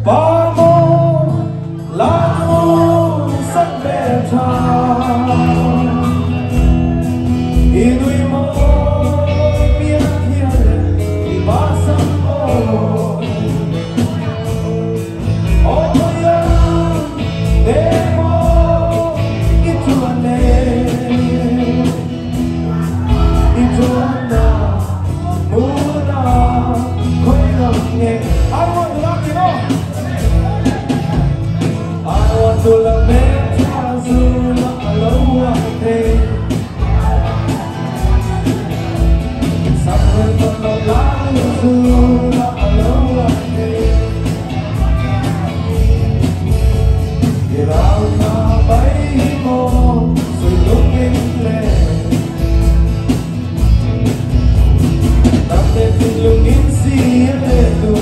ba mô lá mô sắc bề thang y nuôi mô miên thiên y ba sắc mô ô yên đê mô y tuan nê y tuan na mô na khôi nông nghe. I want to rock it on. I want to love me, Tazula, Aloha, hey. Somewhere from the line, Tazula, Aloha, hey. Get out now, baby, more, so looking glad. Nothing to look and see, and let go,